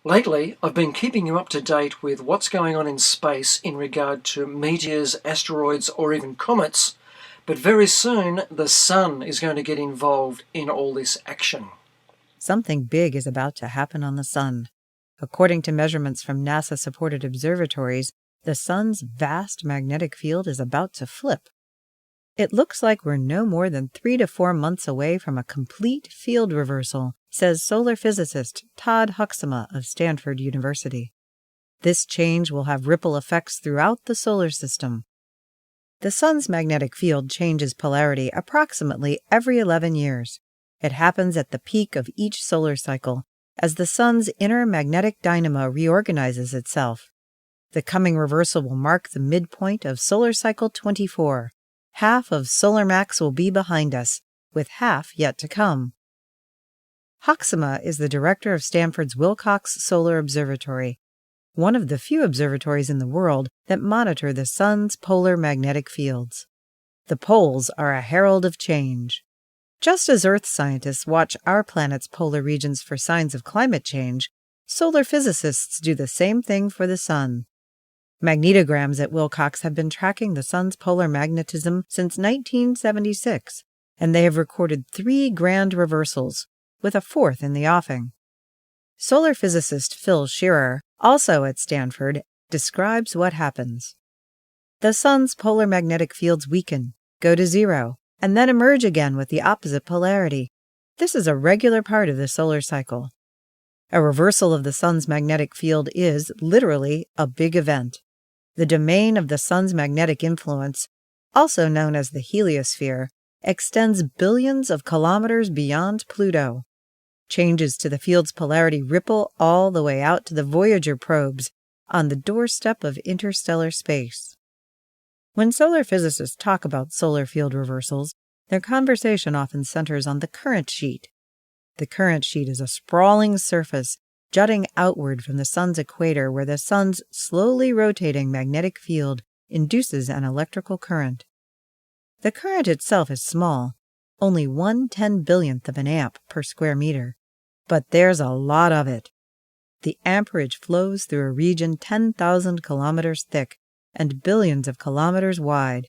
Lately, I've been keeping you up to date with what's going on in space in regard to meteors, asteroids, or even comets, but very soon the Sun is going to get involved in all this action. Something big is about to happen on the Sun. According to measurements from NASA-supported observatories, the Sun's vast magnetic field is about to flip. It looks like we're no more than 3 to 4 months away from a complete field reversal, says solar physicist Todd Huxtema of Stanford University. This change will have ripple effects throughout the solar system. The Sun's magnetic field changes polarity approximately every 11 years. It happens at the peak of each solar cycle, as the Sun's inner magnetic dynamo reorganizes itself. The coming reversal will mark the midpoint of solar cycle 24. Half of solar max will be behind us, with half yet to come. Huxtema is the director of Stanford's Wilcox Solar Observatory, one of the few observatories in the world that monitor the Sun's polar magnetic fields. The poles are a herald of change. Just as Earth scientists watch our planet's polar regions for signs of climate change, solar physicists do the same thing for the Sun. Magnetograms at Wilcox have been tracking the Sun's polar magnetism since 1976, and they have recorded 3 grand reversals, with a 4th in the offing. Solar physicist Phil Shearer, also at Stanford, describes what happens. The Sun's polar magnetic fields weaken, go to zero, and then emerge again with the opposite polarity. This is a regular part of the solar cycle. A reversal of the Sun's magnetic field is, literally, a big event. The domain of the Sun's magnetic influence, also known as the heliosphere, extends billions of kilometers beyond Pluto. Changes to the field's polarity ripple all the way out to the Voyager probes on the doorstep of interstellar space. When solar physicists talk about solar field reversals, their conversation often centers on the current sheet. The current sheet is a sprawling surface jutting outward from the Sun's equator where the Sun's slowly rotating magnetic field induces an electrical current. The current itself is small, only 1/10,000,000th of an amp per square meter, but there's a lot of it. The amperage flows through a region 10,000 kilometers thick and billions of kilometers wide.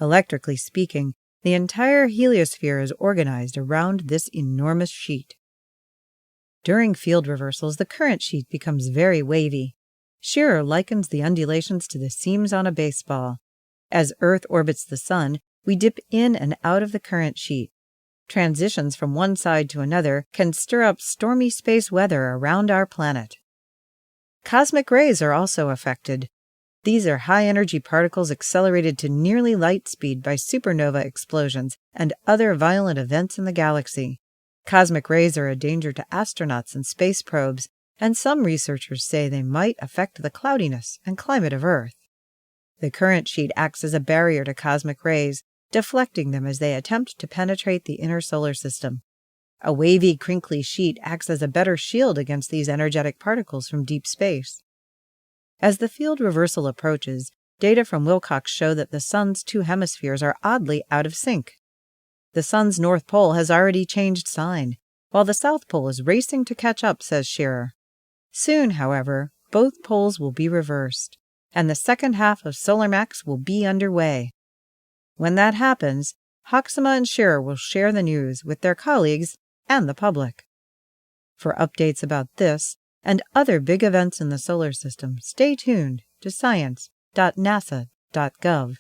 Electrically speaking, the entire heliosphere is organized around this enormous sheet. During field reversals, the current sheet becomes very wavy. Shearer likens the undulations to the seams on a baseball. As Earth orbits the Sun, we dip in and out of the current sheet. Transitions from one side to another can stir up stormy space weather around our planet. Cosmic rays are also affected. These are high-energy particles accelerated to nearly light speed by supernova explosions and other violent events in the galaxy. Cosmic rays are a danger to astronauts and space probes, and some researchers say they might affect the cloudiness and climate of Earth. The current sheet acts as a barrier to cosmic rays, deflecting them as they attempt to penetrate the inner solar system. A wavy, crinkly sheet acts as a better shield against these energetic particles from deep space. As the field reversal approaches, data from Wilcox show that the Sun's 2 hemispheres are oddly out of sync. The Sun's North Pole has already changed sign, while the South Pole is racing to catch up, says Shearer. Soon, however, both poles will be reversed, and the second half of solar max will be underway. When that happens, Huxtema and Shearer will share the news with their colleagues and the public. For updates about this and other big events in the solar system, stay tuned to science.nasa.gov.